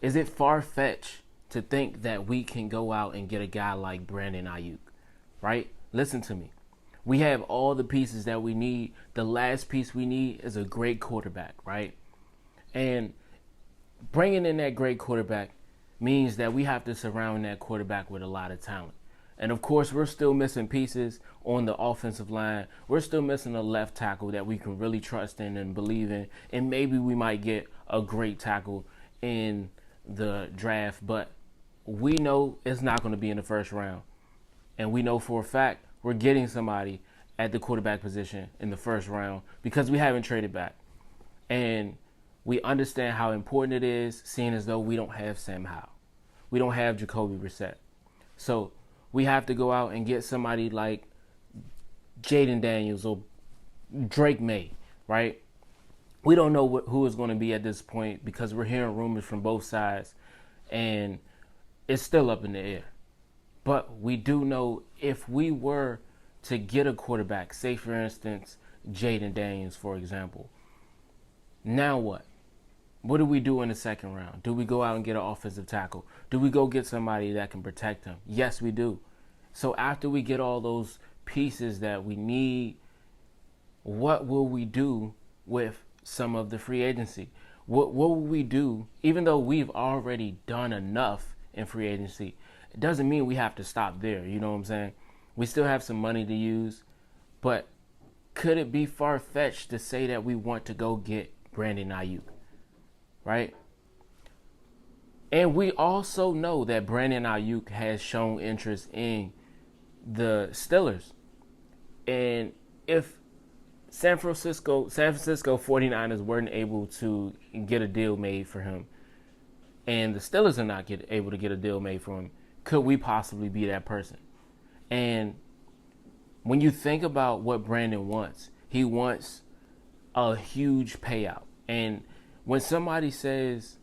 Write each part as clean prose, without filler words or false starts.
Is it far-fetched to think that we can go out and get a guy like Brandon Aiyuk, right? Listen to me. We have all the pieces that we need. The last piece we need is a great quarterback, right? And bringing in that great quarterback means that we have to surround that quarterback with a lot of talent. And of course, we're still missing pieces on the offensive line. We're still missing a left tackle that we can really trust in and believe in. And maybe we might get a great tackle in the draft, but we know it's not going to be in the first round. And we know for a fact we're getting somebody at the quarterback position in the first round because we haven't traded back. And we understand how important it is, seeing as though we don't have Sam Howell. We don't have Jacoby Brissett. So we have to go out and get somebody like Jaden Daniels or Drake May, right? We don't know who is going to be at this point because we're hearing rumors from both sides, and it's still up in the air. But we do know if we were to get a quarterback, say for instance, Jaden Daniels, for example, now what? What do we do in the second round? Do we go out and get an offensive tackle? Do we go get somebody that can protect him? Yes, we do. So after we get all those pieces that we need, what will we do with some of the free agency? What will we do, even though we've already done enough in free agency? It doesn't mean we have to stop there. You know what I'm saying? We still have some money to use, but could it be far-fetched to say that we want to go get Brandon Aiyuk? Right? And we also know that Brandon Aiyuk has shown interest in the Steelers. And if San Francisco 49ers weren't able to get a deal made for him, and the Steelers are not able to get a deal made for him, could we possibly be that person? And when you think about what Brandon wants, he wants a huge payout. And when somebody says,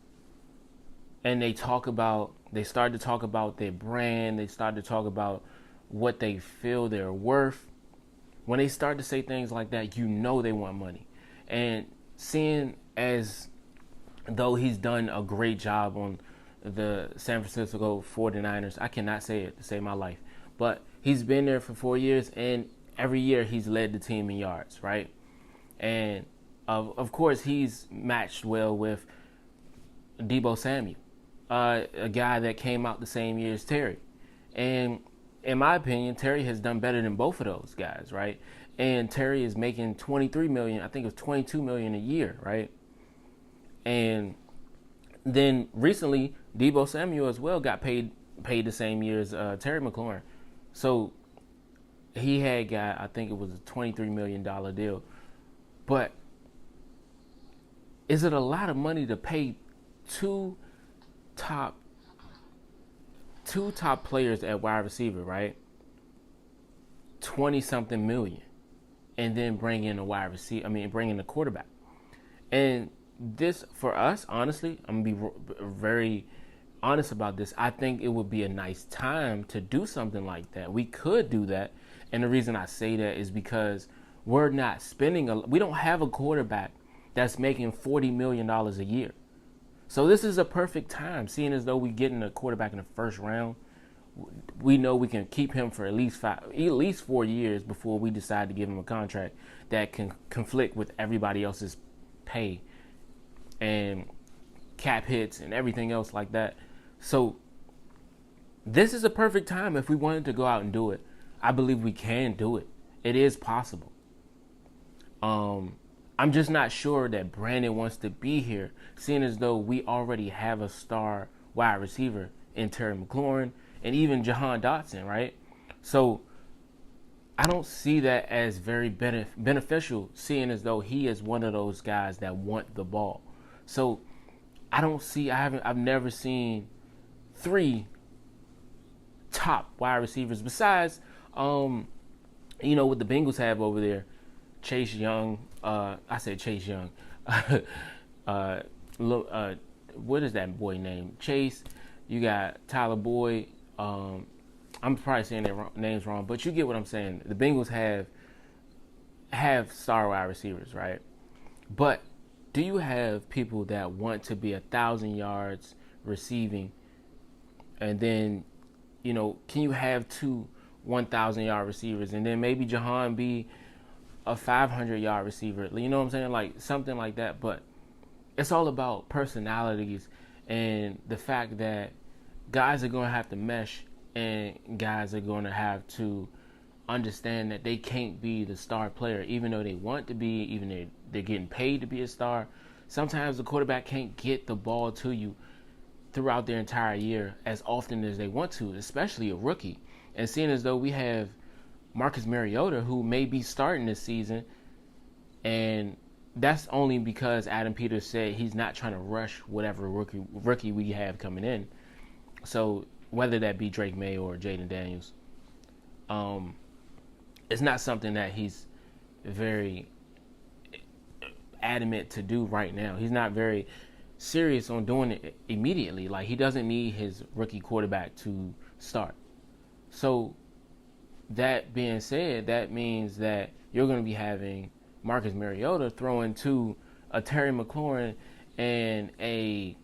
and they start to talk about their brand, they start to talk about what they feel they're worth. When they start to say things like that, you know they want money. And seeing as though he's done a great job on the San Francisco 49ers, I cannot say it to save my life, but he's been there for 4 years, and every year he's led the team in yards, right? And of course, he's matched well with Deebo Samuel, a guy that came out the same year as Terry. And in my opinion, Terry has done better than both of those guys, right? And Terry is making $23 million, I think it was $22 million a year, right? And then recently, Deebo Samuel as well got paid the same year as Terry McLaurin. So he had got, I think it was a $23 million deal. But is it a lot of money to pay two top players at wide receiver, right? 20-something million. And then bring in bring in a quarterback. And this, for us, honestly, I'm going to be very honest about this. I think it would be a nice time to do something like that. We could do that. And the reason I say that is because we're not we don't have a quarterback that's making $40 million a year. So this is a perfect time, seeing as though we're getting a quarterback in the first round. We know we can keep him for at least 4 years before we decide to give him a contract that can conflict with everybody else's pay and cap hits and everything else like that. So this is a perfect time if we wanted to go out and do it. I believe we can do it. It is possible. I'm just not sure that Brandon wants to be here, seeing as though we already have a star wide receiver in Terry McLaurin and even Jahan Dotson, right? So I don't see that as very beneficial, seeing as though he is one of those guys that want the ball. So I've never seen three top wide receivers besides, what the Bengals have over there. Chase Young, I said Chase Young. What is that boy name? Chase. You got Tyler Boyd. I'm probably saying their names wrong, but you get what I'm saying. The Bengals have star wide receivers, right? But do you have people that want to be 1,000 yards receiving, and then, can you have two 1,000-yard receivers, and then maybe Jahan be a 500-yard receiver? You know what I'm saying? Like something like that. But it's all about personalities and the fact that guys are going to have to mesh, and guys are going to have to understand that they can't be the star player, even though they want to be, even though they're getting paid to be a star. Sometimes the quarterback can't get the ball to you throughout their entire year as often as they want to, especially a rookie. And seeing as though we have Marcus Mariota, who may be starting this season, and that's only because Adam Peters said he's not trying to rush whatever rookie we have coming in. So whether that be Drake May or Jaden Daniels, it's not something that he's very adamant to do right now. He's not very serious on doing it immediately. Like, he doesn't need his rookie quarterback to start. So that being said, that means that you're going to be having Marcus Mariota throwing to a Terry McLaurin and a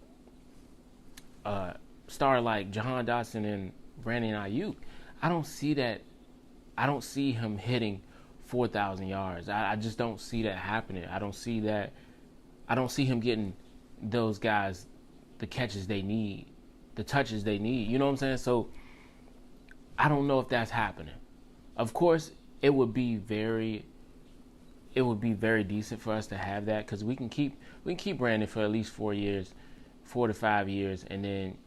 star like Jahan Dotson and Brandon Aiyuk. I don't see that. I don't see him hitting 4,000 yards. I just don't see that happening. I don't see that. I don't see him getting those guys the catches they need, the touches they need. You know what I'm saying? So I don't know if that's happening. Of course, it would be very decent for us to have that, because we can keep Brandon for at least 4 years, 4 to 5 years, and then,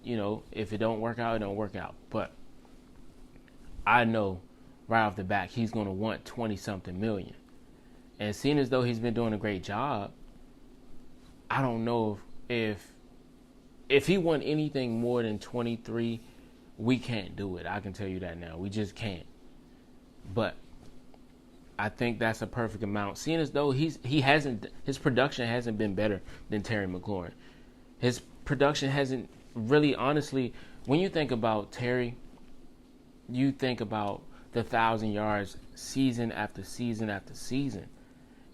if it don't work out, it don't work out. But I know right off the bat he's going to want 20-something million. And seeing as though he's been doing a great job, I don't know if he won anything more than 23, we can't do it. I can tell you that now. We just can't. But I think that's a perfect amount. Seeing as though his production hasn't been better than Terry McLaurin. His production hasn't really, honestly, when you think about Terry, you think about the 1,000 yards season after season after season.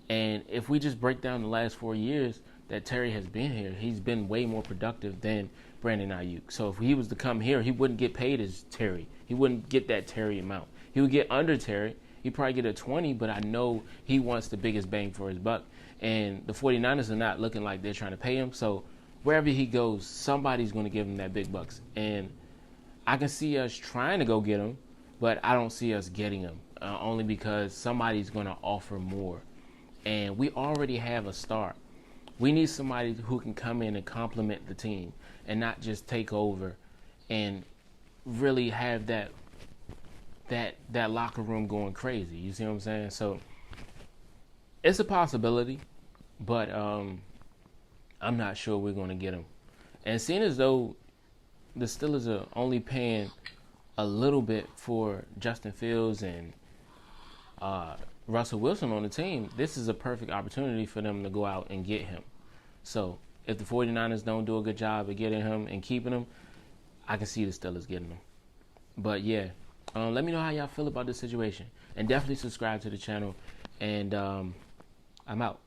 And if we just break down the last 4 years that Terry has been here, he's been way more productive than Brandon Aiyuk. So if he was to come here, he wouldn't get paid as Terry. He wouldn't get that Terry amount. He would get under Terry. He'd probably get a 20, but I know he wants the biggest bang for his buck. And the 49ers are not looking like they're trying to pay him. So wherever he goes, somebody's going to give him that big bucks. And I can see us trying to go get him, but I don't see us getting him, only because somebody's going to offer more. And we already have a star. We need somebody who can come in and complement the team and not just take over and really have that locker room going crazy. You see what I'm saying? So it's a possibility, but I'm not sure we're going to get him. And seeing as though the Steelers are only paying a little bit for Justin Fields and Russell Wilson on the team, this is a perfect opportunity for them to go out and get him. So if the 49ers don't do a good job of getting him and keeping him, I can see the Steelers getting him. But yeah, let me know how y'all feel about this situation. And definitely subscribe to the channel. And I'm out.